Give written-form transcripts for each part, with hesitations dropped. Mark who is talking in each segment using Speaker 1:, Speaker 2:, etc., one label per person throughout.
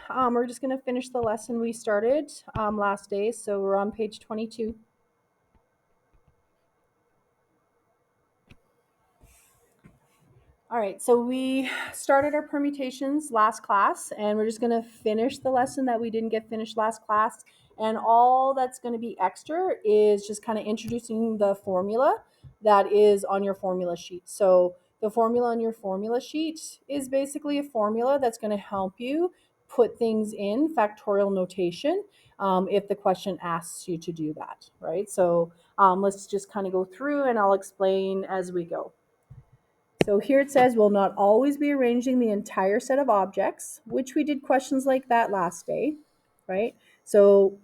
Speaker 1: we're just going to finish the lesson we started last day. So we're on page 22. All right, so we started our permutations last class, and we're just going to finish the lesson that we didn't get finished last class. And all that's going to be extra is just kind of introducing the formula that is on your formula sheet. So the formula on your formula sheet is basically a formula that's going to help you put things in factorial notation if the question asks you to do that, right? So let's just kind of go through, and I'll explain as we go. So here it says we'll not always be arranging the entire set of objects, which we did questions like that last day, right? So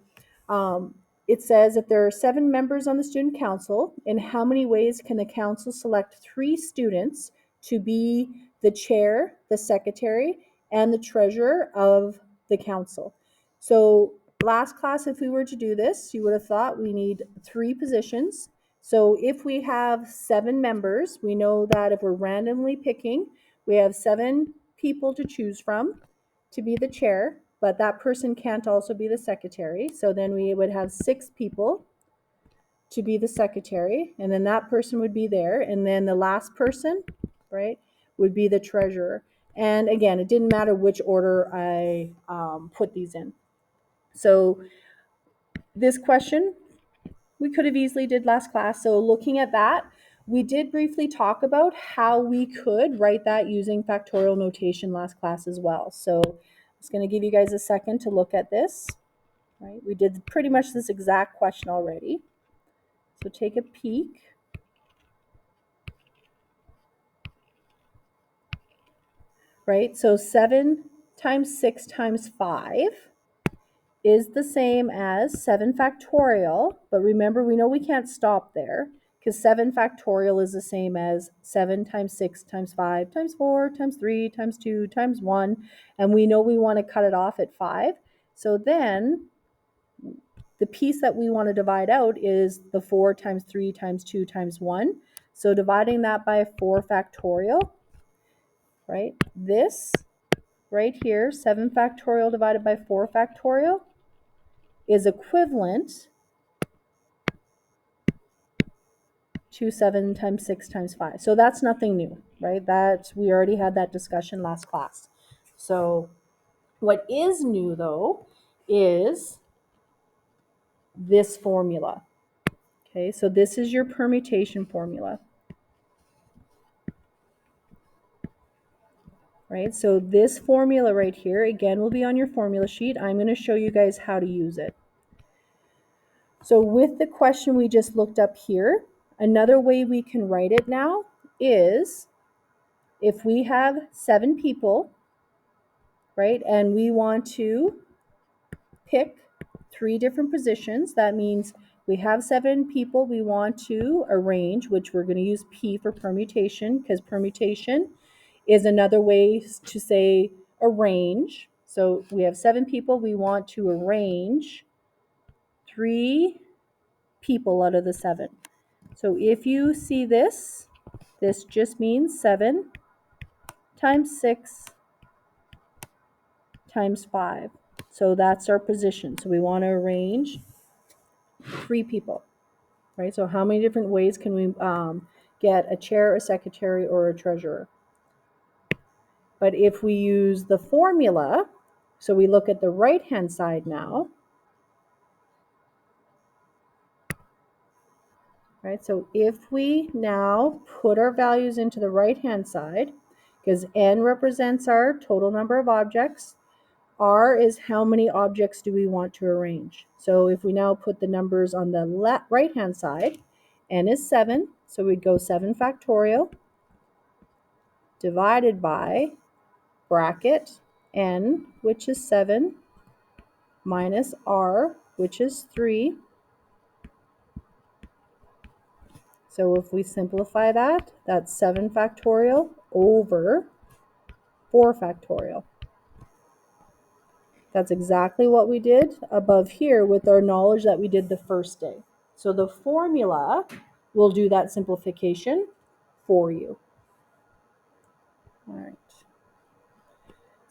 Speaker 1: it says if there are 7 members on the student council, in how many ways can the council select 3 students to be the chair, the secretary, and the treasurer of the council? So last class, if we were to do this, you would have thought we need 3 positions. So if we have 7 members, we know that if we're randomly picking, we have 7 people to choose from to be the chair, but that person can't also be the secretary. So then we would have 6 people to be the secretary, and then that person would be there, and then the last person, right, would be the treasurer. And again, it didn't matter which order I put these in. So this question we could have easily did last class. So looking at that, we did briefly talk about how we could write that using factorial notation last class as well. So I'm just going to give you guys a second to look at this. Right? We did pretty much this exact question already. So take a peek. Right? So 7 times 6 times 5 is the same as 7 factorial, but remember, we know we can't stop there because 7 factorial is the same as 7 times 6 times 5 times 4 times 3 times 2 times 1, and we know we want to cut it off at 5. So then the piece that we want to divide out is the 4 times 3 times 2 times 1. So dividing that by 4 factorial, right? This right here, 7 factorial divided by 4 factorial, is equivalent to 7 times 6 times 5. So that's nothing new, right? That we already had that discussion last class. So what is new, though, is this formula. Okay, so this is your permutation formula. Right, so this formula right here, again, will be on your formula sheet. I'm going to show you guys how to use it. So with the question we just looked up here, another way we can write it now is if we have 7 people, right, and we want to pick 3 different positions, that means we have 7 people we want to arrange, which we're going to use P for permutation, because permutation is another way to say arrange. So we have 7 people, we want to arrange 3 people out of the 7. So if you see this, this just means 7 times 6 times 5. So that's our position. So we want to arrange 3 people, right? So how many different ways can we get a chair, a secretary, or a treasurer? But if we use the formula, so we look at the right-hand side now, right? So if we now put our values into the right-hand side, because N represents our total number of objects, R is how many objects do we want to arrange. So if we now put the numbers on the right-hand side, N is 7, so we'd go 7 factorial divided by bracket N, which is 7, minus R, which is 3. So if we simplify that, that's 7 factorial over 4 factorial. That's exactly what we did above here with our knowledge that we did the first day. So the formula will do that simplification for you. All right.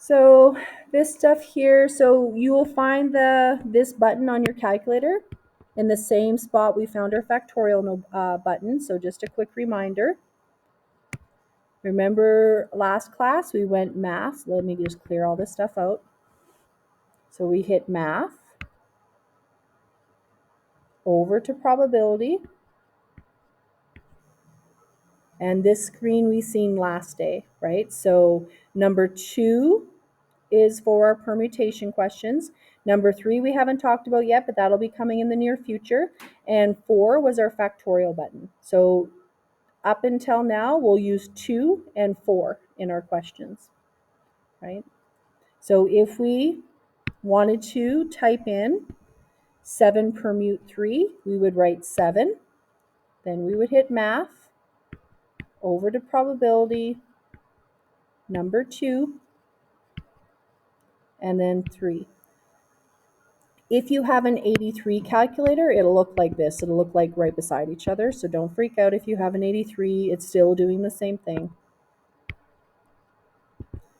Speaker 1: So this stuff here, so you will find this button on your calculator in the same spot we found our factorial button. So just a quick reminder. Remember last class we went math. Let me just clear all this stuff out. So we hit math, over to probability, and this screen we seen last day, right? So number 2 is for our permutation questions. Number 3 we haven't talked about yet, but that'll be coming in the near future. And 4 was our factorial button. So up until now, we'll use 2 and 4 in our questions, right? So if we wanted to type in 7 permute 3, we would write 7. Then we would hit math, over to probability, number 2, and then 3. If you have an 83 calculator, it'll look like this. It'll look like right beside each other. So don't freak out if you have an 83. It's still doing the same thing.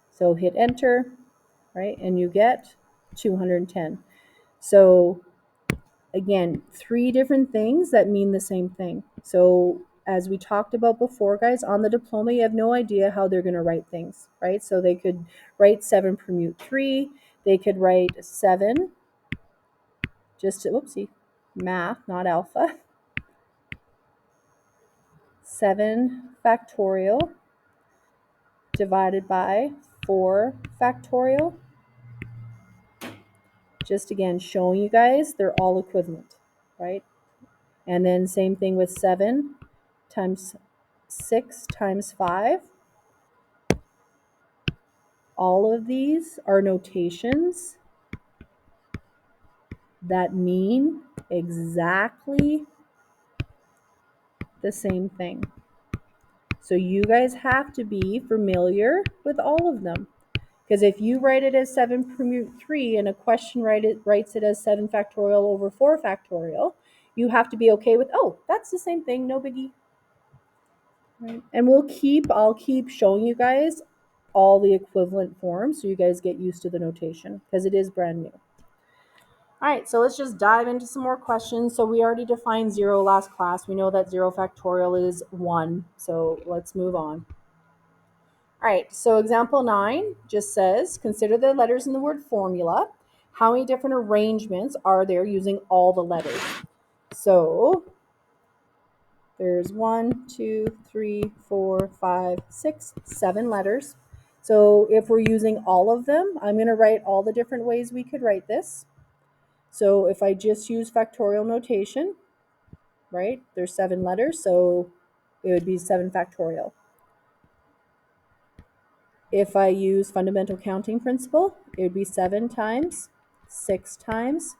Speaker 1: So hit enter, right? And you get 210. So again, 3 different things that mean the same thing. So as we talked about before, guys, on the diploma, you have no idea how they're going to write things, right? So they could write 7 permute 3. They could write 7, just to, whoopsie, math, not alpha. 7 factorial divided by 4 factorial. Just again, showing you guys they're all equivalent, right? And then same thing with 7 times 6 times 5. All of these are notations that mean exactly the same thing. So you guys have to be familiar with all of them. Because if you write it as 7 permute 3 and a question writes it as 7 factorial over 4 factorial, you have to be okay with, oh, that's the same thing, no biggie. Right? And I'll keep showing you guys all the equivalent forms so you guys get used to the notation because it is brand new. All right, so let's just dive into some more questions. So we already defined 0 last class. We know that 0 factorial is 1, so let's move on. All right, so example 9 just says, consider the letters in the word formula. How many different arrangements are there using all the letters? So there's 1, 2, 3, 4, 5, 6, 7 letters. So if we're using all of them, I'm going to write all the different ways we could write this. So if I just use factorial notation, right, there's 7 letters, so it would be 7 factorial. If I use fundamental counting principle, it would be 7 times, 6 times,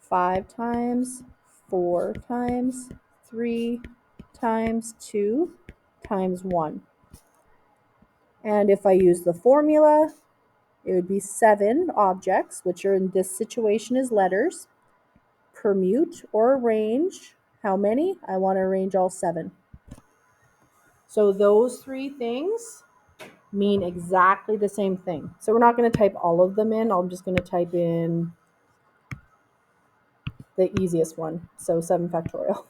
Speaker 1: 5 times, 4 times, 3 times, 2 times 1. And if I use the formula, it would be 7 objects, which are in this situation is letters, permute or arrange. How many? I want to arrange all 7. So those 3 things mean exactly the same thing. So we're not going to type all of them in. I'm just going to type in the easiest one. So 7 factorial.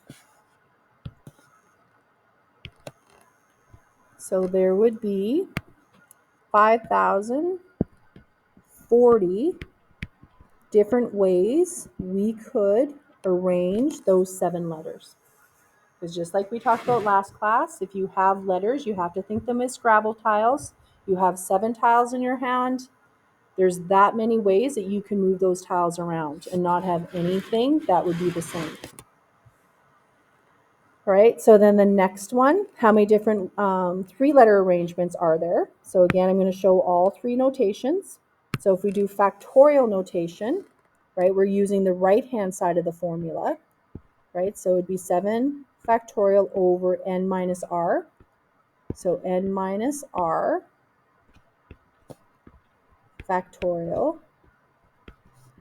Speaker 1: So there would be 5,040 different ways we could arrange those 7 letters. Because just like we talked about last class, if you have letters, you have to think them as Scrabble tiles. You have 7 tiles in your hand. There's that many ways that you can move those tiles around and not have anything that would be the same. All right, so then the next one, how many different 3-letter arrangements are there? So again, I'm going to show all 3 notations. So if we do factorial notation, right, we're using the right-hand side of the formula, right? So it would be 7 factorial over n minus r. So n minus r factorial,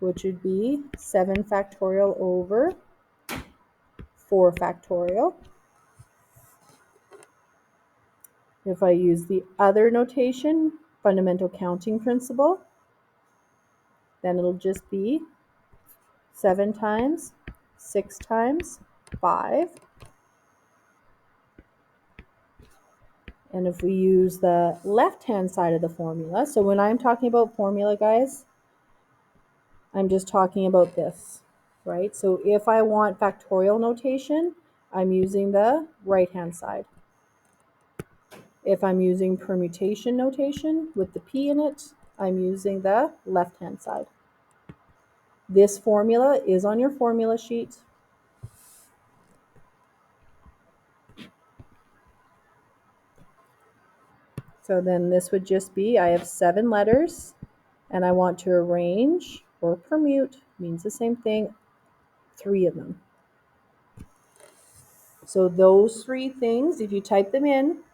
Speaker 1: which would be 7 factorial over 4 factorial. If I use the other notation, fundamental counting principle, then it'll just be 7 times 6 times 5. And if we use the left-hand side of the formula, so when I'm talking about formula, guys, I'm just talking about this, right? So if I want factorial notation, I'm using the right-hand side. If I'm using permutation notation with the P in it, I'm using the left-hand side. This formula is on your formula sheet. So then this would just be, I have 7 letters, and I want to arrange or permute, means the same thing, 3 of them. So those 3 things, if you type them in,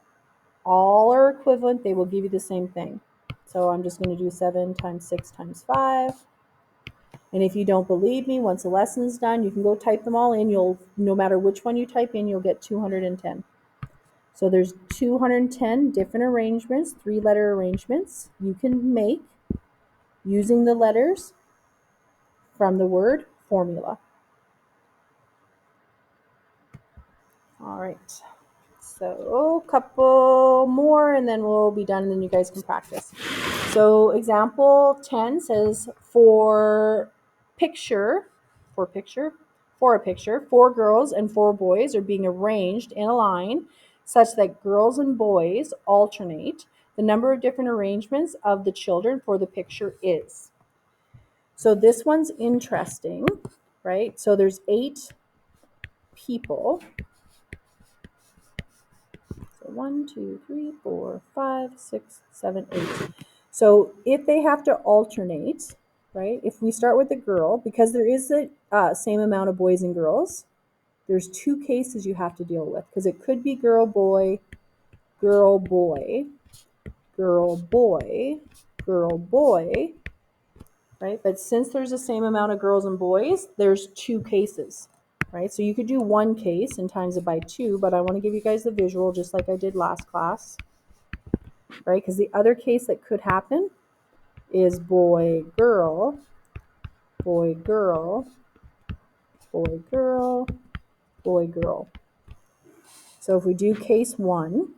Speaker 1: all are equivalent, they will give you the same thing. So I'm just going to do 7 times 6 times 5. And if you don't believe me, once the lesson is done, you can go type them all in. No matter which one you type in, you'll get 210. So there's 210 different arrangements, 3-letter arrangements you can make using the letters from the word formula. All right. So a couple more and then we'll be done and then you guys can practice. So example 10 says for a picture, 4 girls and 4 boys are being arranged in a line such that girls and boys alternate. The number of different arrangements of the children for the picture is. So this one's interesting, right? So there's 8 people. So 1, 2, 3, 4, 5, 6, 7, 8. So if they have to alternate, right? If we start with the girl, because there is the same amount of boys and girls, there's 2 cases you have to deal with because it could be girl, boy, girl, boy, girl, boy, girl, boy, right? But since there's the same amount of girls and boys, there's 2 cases, right? So you could do 1 case and times it by 2, but I want to give you guys the visual just like I did last class, right? Because the other case that could happen is boy, girl, boy, girl, boy, girl, boy, girl. So if we do case 1,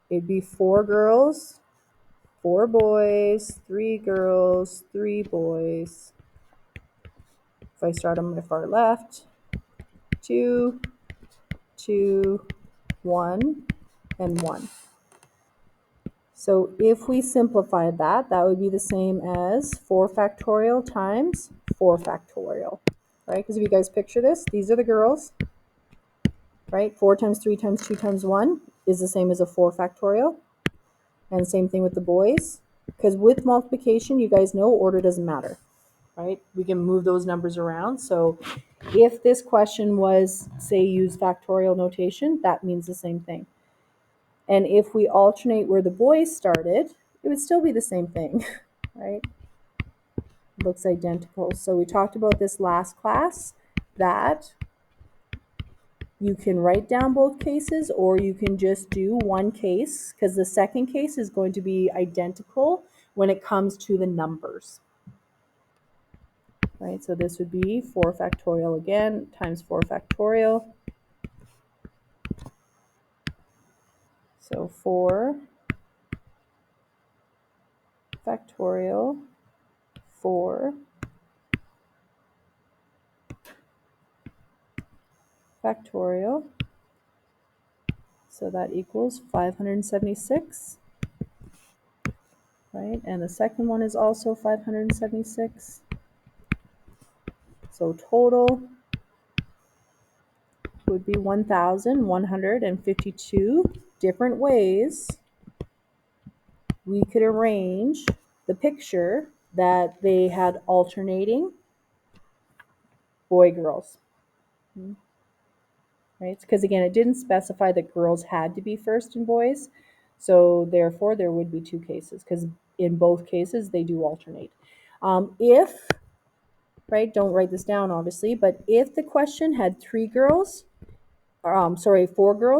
Speaker 1: it'd be 4 girls, 4 boys, 3 girls, 3 boys. If I start on my far left, 2, 2, 1, and 1. So if we simplified that, that would be the same as 4 factorial times 4 factorial, right? Because if you guys picture this, these are the girls, right? 4 times 3 times 2 times 1 is the same as a 4 factorial. And same thing with the boys. Because with multiplication, you guys know order doesn't matter, right? We can move those numbers around. So if this question was, say, use factorial notation, that means the same thing. And if we alternate where the boys started, it would still be the same thing, right? It looks identical. So we talked about this last class, that you can write down both cases or you can just do 1 case because the second case is going to be identical when it comes to the numbers. Right, so this would be 4 factorial again times 4 factorial. So 4 factorial, 4 factorial. So that equals 576. Right, and the second one is also 576. So total would be 1,152 different ways we could arrange the picture that they had alternating boy girls. Right? Because again, it didn't specify that girls had to be first and boys. So therefore, there would be 2 cases because in both cases, they do alternate. If, right, don't write this down obviously, but if the question had 4 girls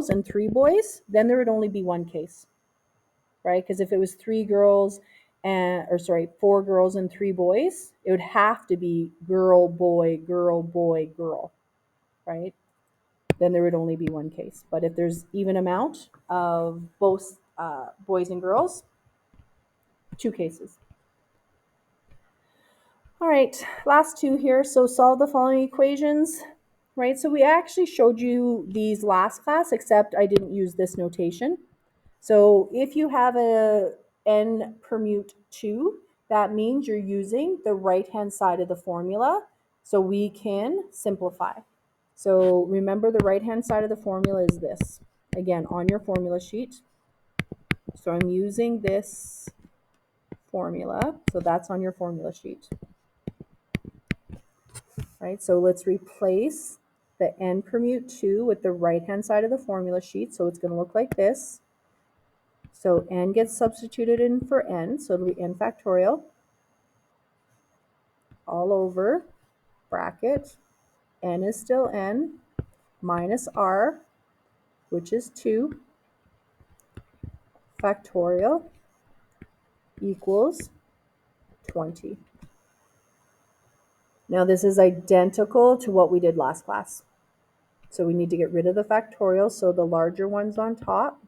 Speaker 1: and 3 boys, then there would only be 1 case. right? Because if it was 4 girls and 3 boys, it would have to be girl, boy, girl, boy, girl, right? Then there would only be one case. But if there's even amount of both boys and girls, 2 cases. All right, last 2 here. So solve the following equations, right? So we actually showed you these last class, except I didn't use this notation. So if you have a n permute 2, that means you're using the right-hand side of the formula, so we can simplify. So remember, the right-hand side of the formula is this. Again, on your formula sheet. So I'm using this formula, so that's on your formula sheet. Right, so let's replace the n permute 2 with the right-hand side of the formula sheet, so it's going to look like this. So n gets substituted in for n, so it'll be n factorial all over bracket, n is still n, minus r, which is 2, factorial equals 20. Now this is identical to what we did last class. So we need to get rid of the factorial, so the larger one's on top.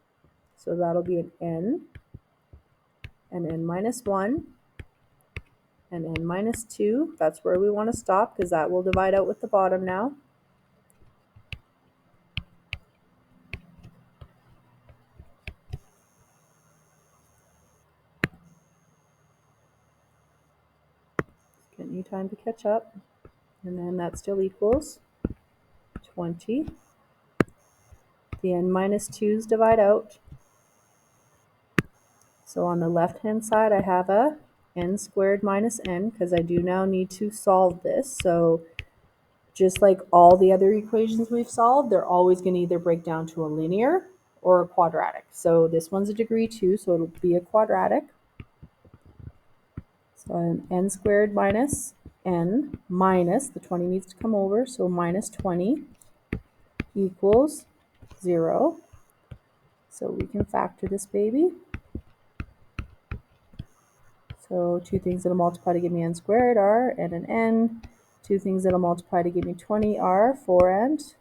Speaker 1: So that'll be an n minus 1, and n minus 2. That's where we want to stop because that will divide out with the bottom now. Getting you time to catch up. And then that still equals 20. The n minus 2's divide out. So on the left-hand side, I have a n squared minus n because I do now need to solve this. So just like all the other equations we've solved, they're always going to either break down to a linear or a quadratic. So this one's a degree 2, so it'll be a quadratic. So an n squared minus n minus, the 20 needs to come over, so minus 20 equals 0. So we can factor this baby. So 2 things that'll multiply to give me n squared are n and n. 2 things that'll multiply to give me 20 are 4 and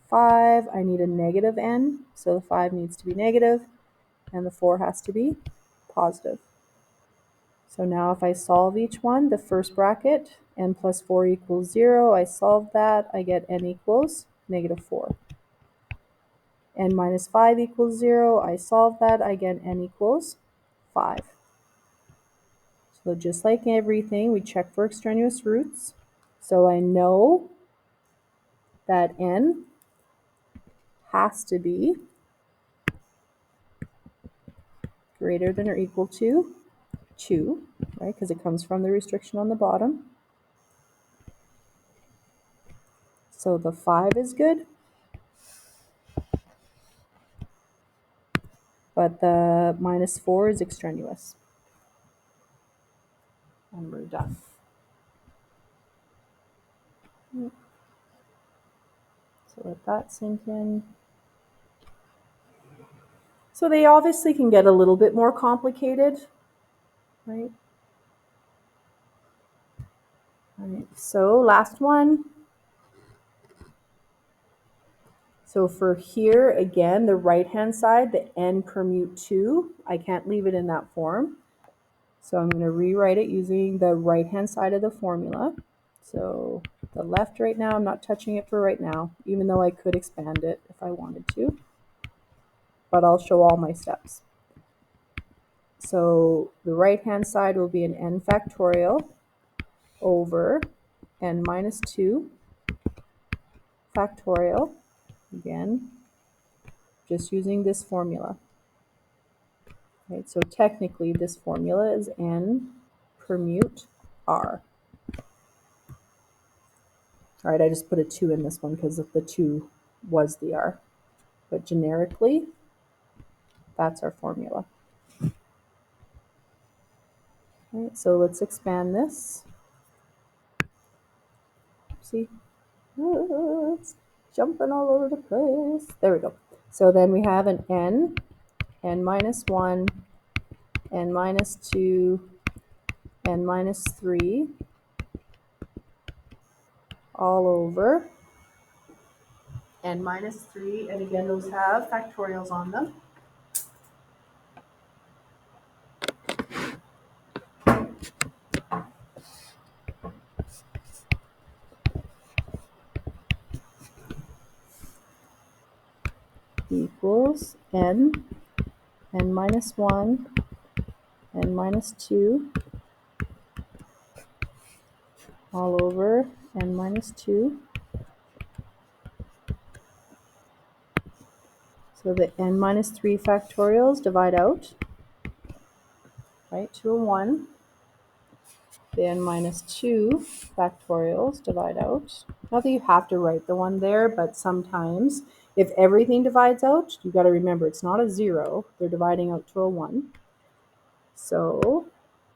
Speaker 1: 5. I need a negative n, so the 5 needs to be negative, and the 4 has to be positive. So now if I solve each one, the first bracket, n plus 4 equals 0, I solve that, I get n equals negative 4. N minus 5 equals 0, I solve that, I get n equals 5. So just like everything, we check for extraneous roots. So I know that n has to be greater than or equal to 2, right? Because it comes from the restriction on the bottom. So the 5 is good, but the minus 4 is extraneous. And we're done. So let that sink in. So they obviously can get a little bit more complicated, right? All right, so last one. So for here, again, the right-hand side, the n permute 2, I can't leave it in that form. So I'm going to rewrite it using the right-hand side of the formula. So the left right now, I'm not touching it for right now, even though I could expand it if I wanted to. But I'll show all my steps. So the right-hand side will be an n factorial over n minus 2 factorial. Again, just using this formula. Right, so technically this formula is n permute r. All right, I just put a 2 in this one because the 2 was the r. But generically, that's our formula. All right, so let's expand this. See? It's jumping all over the place. There we go. So then we have an n minus 1 n minus 2, n minus 3, all over n minus 3, and again, those have factorials on them, equals n minus 1, n minus 2, all over n minus 2. So the n minus 3 factorials divide out, right, to a 1. The n minus 2 factorials divide out. Not that you have to write the 1 there, but sometimes if everything divides out, you got to remember it's not a 0. They're dividing out to a 1. So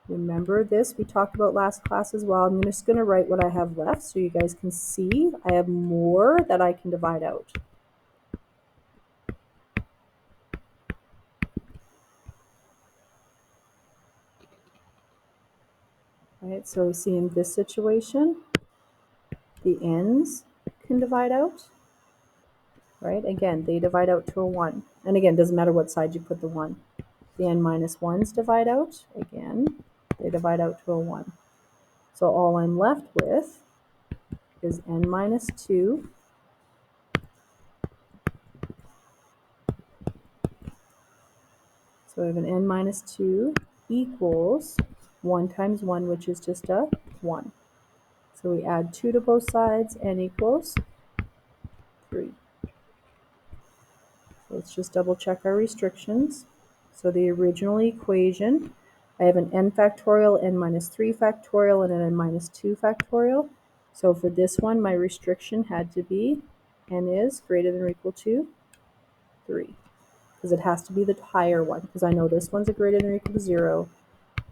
Speaker 1: remember this, we talked about last class as well. I'm just going to write what I have left so you guys can see I have more that I can divide out. Right, so see in this situation, the n's can divide out, right? Again, they divide out to a 1. And again, doesn't matter what side you put the 1. The n minus 1's divide out. Again, they divide out to a 1. So all I'm left with is n minus 2 So I have an n minus 2 equals 1 times 1, which is just a 1. So we add 2 to both sides, n equals 3. Let's just double check our restrictions. So the original equation, I have an n factorial, n minus 3 factorial, and an n minus 2 factorial. So for this one, my restriction had to be n is greater than or equal to 3. Because it has to be the higher one, because I know this one's a greater than or equal to 0.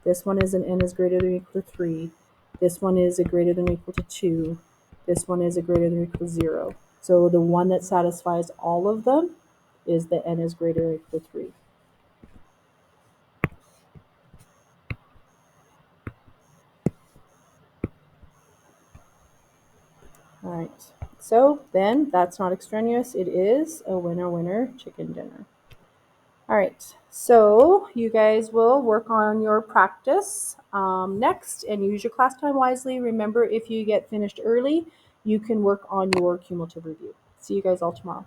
Speaker 1: This one is an n is greater than or equal to 3. This one is a greater than or equal to 2. This one is a greater than or equal to 0. So the one that satisfies all of them is the n is greater than or equal to 3. All right, so then that's not extraneous. It is a winner, winner, chicken dinner. All right, so you guys will work on your practice next and use your class time wisely. Remember, if you get finished early, you can work on your cumulative review. See you guys all tomorrow.